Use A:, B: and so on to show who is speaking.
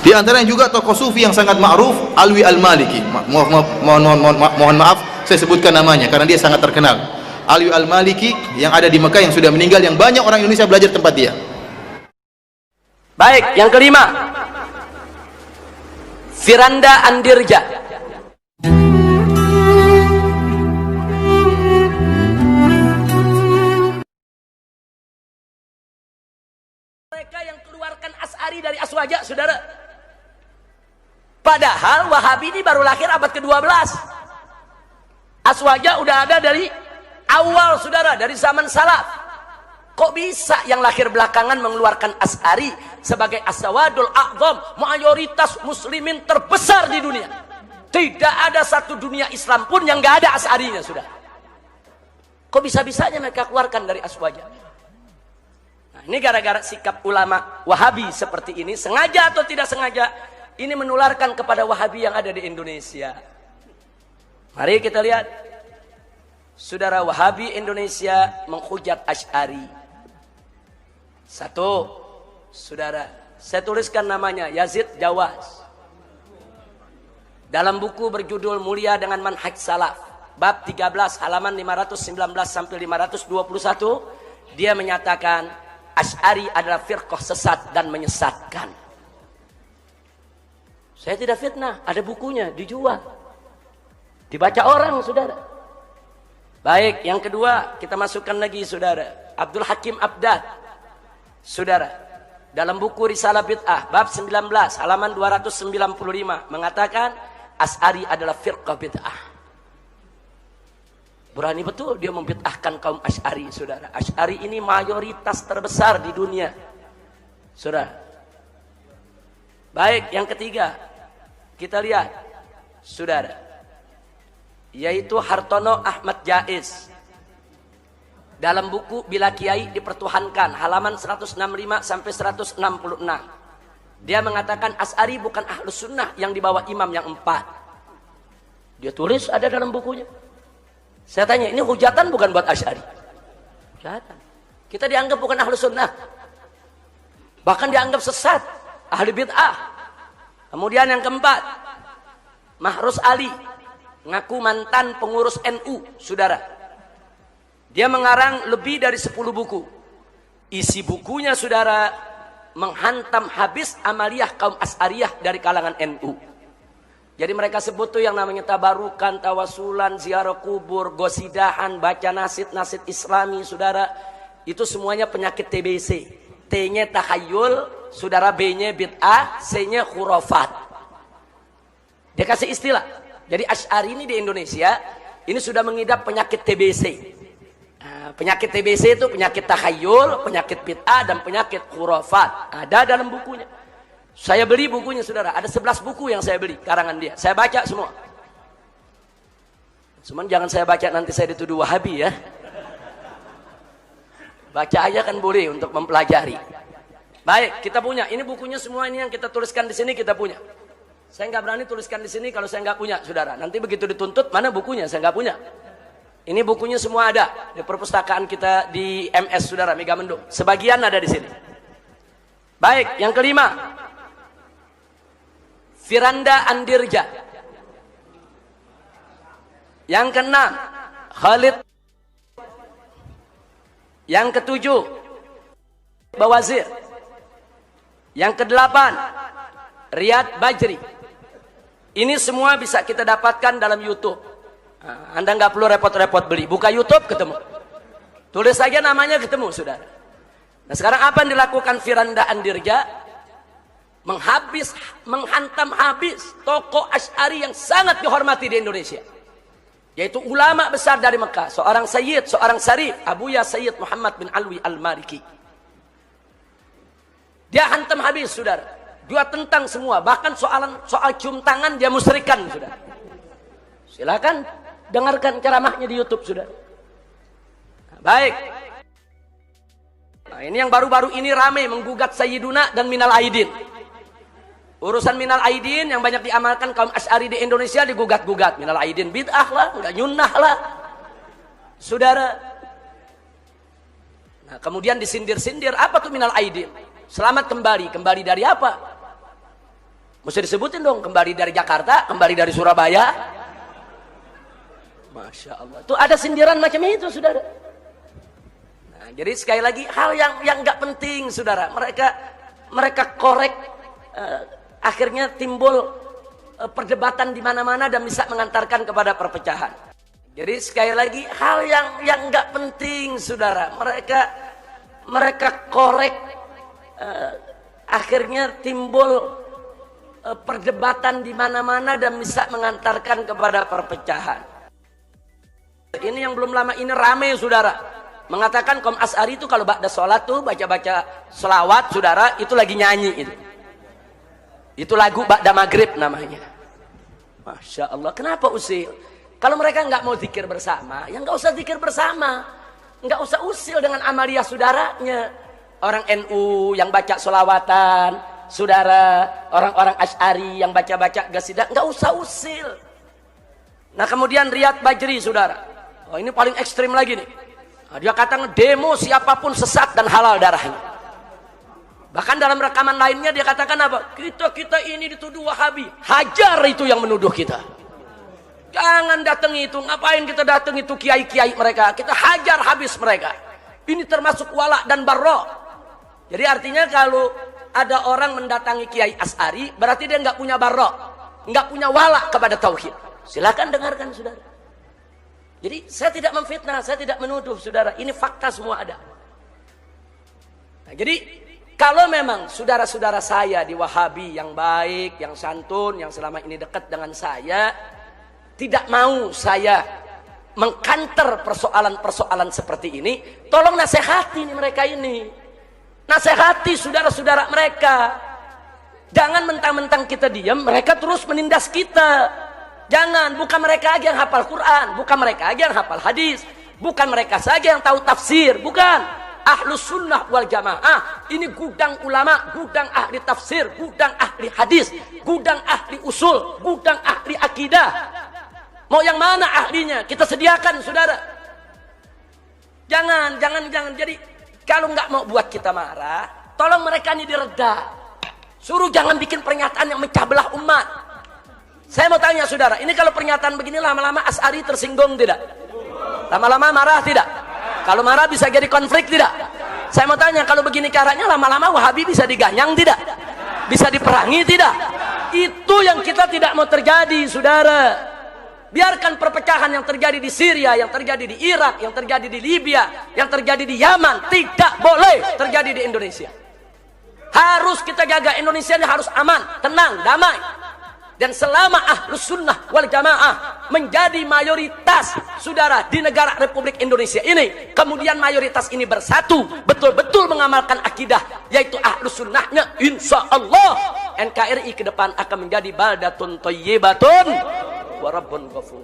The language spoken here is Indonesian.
A: Di antaranya juga tokoh sufi yang sangat ma'ruf, Alwi Al-Maliki. Mohon maaf saya sebutkan namanya karena dia sangat terkenal. Alwi Al-Maliki yang ada di Mekah, yang sudah meninggal, yang banyak orang Indonesia belajar tempat dia.
B: Baik, yang kelima, Firanda Andirja. Mereka yang keluarkan Asy'ari dari Aswaja, saudara. Padahal Wahabi ini baru lahir abad ke-12. Aswaja udah ada dari awal, saudara, dari zaman salaf. Kok bisa yang lahir belakangan mengeluarkan Asy'ari sebagai as-sawadul a'zam, mayoritas muslimin terbesar di dunia? Tidak ada satu dunia Islam pun yang gak ada Asy'arinya, sudah. Kok bisa-bisanya mereka keluarkan dari Aswaja? Nah, ini gara-gara sikap ulama Wahabi seperti ini, sengaja atau tidak sengaja, ini menularkan kepada Wahabi yang ada di Indonesia. Mari kita lihat. Saudara, Wahabi Indonesia menghujat Asy'ari. Satu, saudara, saya tuliskan namanya, Yazid Jawas. Dalam buku berjudul Mulia dengan Manhaj Salaf, bab 13 halaman 519 sampai 521, dia menyatakan Asy'ari adalah firqah sesat dan menyesatkan. Saya tidak fitnah, ada bukunya, dijual, dibaca orang, saudara. Baik, yang kedua kita masukkan lagi, saudara, Abdul Hakim Abdad, saudara, dalam buku Risalah Bid'ah bab 19 halaman 295 mengatakan Asy'ari adalah firqah bid'ah. Berani betul dia membid'ahkan kaum Asy'ari, saudara. Asy'ari ini mayoritas terbesar di dunia, saudara. Baik, yang ketiga kita lihat, saudara, yaitu Hartono Ahmad Jaiz dalam buku Bila Kiai Dipertuhankan halaman 165 sampai 166. Dia mengatakan Asy'ari bukan ahlus sunnah yang dibawa imam yang 4. Dia tulis, ada dalam bukunya. Saya tanya, ini hujatan bukan buat Asy'ari? Hujatan. Kita dianggap bukan ahlus sunnah, bahkan dianggap sesat, ahli bid'ah. Kemudian yang keempat, Mahrus Ali, ngaku mantan pengurus NU, saudara. Dia mengarang lebih dari 10 buku. Isi bukunya, saudara, menghantam habis amaliyah kaum Asy'ariyah dari kalangan NU. Jadi mereka sebut tuh yang namanya tabarukan, tawasulan, ziarah kubur, gosidahan, baca nasid-nasid Islami, saudara. Itu semuanya penyakit TBC. T-nya takhayul, saudara, B-nya bid'ah, C-nya khurafat. Dia kasih istilah. Jadi Asy'ari ini di Indonesia ini sudah mengidap penyakit TBC. Nah, penyakit TBC itu penyakit takhayul, penyakit bid'ah, dan penyakit khurafat. Ada dalam bukunya. Saya beli bukunya, saudara. Ada 11 buku yang saya beli, karangan dia. Saya baca semua. Cuman jangan saya baca nanti saya dituduh Wahabi, ya. Baca aja kan boleh untuk mempelajari. Baik, kita punya. Ini bukunya semua, ini yang kita tuliskan di sini kita punya. Saya nggak berani tuliskan di sini kalau saya nggak punya, saudara. Nanti begitu dituntut, mana bukunya? Saya nggak punya. Ini bukunya semua ada di perpustakaan kita di MS, saudara, Megamendung. Sebagian ada di sini. Baik, yang kelima, Firanda Andirja. Yang keenam, Khalid. Yang ketujuh, Bawazir. Yang kedelapan, Riyad Bajri. Ini semua bisa kita dapatkan dalam YouTube. Nah, Anda nggak perlu repot-repot beli, buka YouTube ketemu. Tulis saja namanya ketemu, saudara. Nah, sekarang apa yang dilakukan Firanda Andirja? Menghantam habis tokoh Asy'ari yang sangat dihormati di Indonesia, yaitu ulama besar dari Mekah, seorang Sayyid, seorang Syarif, Abuya Sayyid Muhammad bin Alwi Al-Maliki. Dia hantam habis, saudara. Dia tentang semua, bahkan soal cium tangan dia musyrikan, saudara. Silakan dengarkan ceramahnya di YouTube, saudara. Nah, baik. Nah, ini yang baru-baru ini ramai menggugat Sayyiduna dan Minal Aidin. Urusan Minal Aidin yang banyak diamalkan kaum Asy'ari di Indonesia digugat-gugat. Minal Aidin bid'ah lah, udah nyunnah lah, saudara. Nah, kemudian disindir-sindir, apa tuh Minal Aidin? Selamat kembali, kembali dari apa? Mesti disebutin dong, kembali dari Jakarta, kembali dari Surabaya. Masya Allah. Tuh ada sindiran macam itu, saudara. Nah, jadi sekali lagi hal yang nggak penting, saudara. Mereka korek, akhirnya timbul perdebatan di mana-mana dan bisa mengantarkan kepada perpecahan. Jadi sekali lagi hal yang nggak penting, saudara. Mereka korek, akhirnya timbul perdebatan di mana-mana dan bisa mengantarkan kepada perpecahan. Ini yang belum lama ini rame, saudara, mengatakan kaum Asy'ari itu kalau ba'da sholat tuh baca-baca selawat, saudara, itu lagi nyanyi itu lagu ba'da maghrib namanya. Masya Allah. Kenapa usil? Kalau mereka nggak mau zikir bersama, ya nggak usah zikir bersama, nggak usah usil dengan amalia saudaranya. Orang NU yang baca sholawatan, saudara, orang-orang Asy'ari yang baca-baca qasidah, nggak usah usil. Nah kemudian Riyad Bajri, saudara, oh ini paling ekstrim lagi nih. Nah, dia katakan demo siapapun sesat dan halal darahnya. Bahkan dalam rekaman lainnya dia katakan apa? Kita ini dituduh Wahabi, hajar itu yang menuduh kita. Jangan datang itu, ngapain kita datang itu kiai-kiai mereka? Kita hajar habis mereka. Ini termasuk wala dan barra. Jadi artinya kalau ada orang mendatangi Kiai Asy'ari, berarti dia nggak punya barra, nggak punya wala kepada tauhid. Silakan dengarkan, saudara. Jadi saya tidak memfitnah, saya tidak menuduh, saudara. Ini fakta semua ada. Nah, jadi kalau memang saudara-saudara saya di Wahabi yang baik, yang santun, yang selama ini dekat dengan saya, tidak mau saya mengkanter persoalan-persoalan seperti ini, tolong nasihati mereka ini. Nasihati saudara-saudara mereka. Jangan mentang-mentang kita diam, mereka terus menindas kita. Jangan, bukan mereka aja yang hafal Quran, bukan mereka aja yang hafal hadis, bukan mereka saja yang tahu tafsir, bukan. Ahlus sunnah wal jamaah ini gudang ulama, gudang ahli tafsir, gudang ahli hadis, gudang ahli usul, gudang ahli akidah. Mau yang mana ahlinya? Kita sediakan, saudara. Jangan. Jadi kalau nggak mau buat kita marah, tolong mereka ini direda. Suruh jangan bikin pernyataan yang mecah belah umat. Saya mau tanya, saudara, ini kalau pernyataan begini lama-lama Asy'ari tersinggung tidak? Lama-lama marah tidak? Kalau marah bisa jadi konflik tidak? Saya mau tanya, kalau begini caranya lama-lama Wahabi bisa diganyang tidak? Bisa diperangi tidak? Itu yang kita tidak mau terjadi, saudara. Biarkan perpecahan yang terjadi di Syria, yang terjadi di Irak, yang terjadi di Libya, yang terjadi di Yaman, tidak boleh terjadi di Indonesia. Harus kita jaga Indonesia ini harus aman, tenang, damai. Dan selama Ahlus Sunnah wal Jamaah menjadi mayoritas, saudara, di negara Republik Indonesia ini, kemudian mayoritas ini bersatu, betul-betul mengamalkan akidah, yaitu Ahlus Sunnahnya, insya Allah NKRI ke depan akan menjadi baldatun thayyibatun wa rabbun ghafur.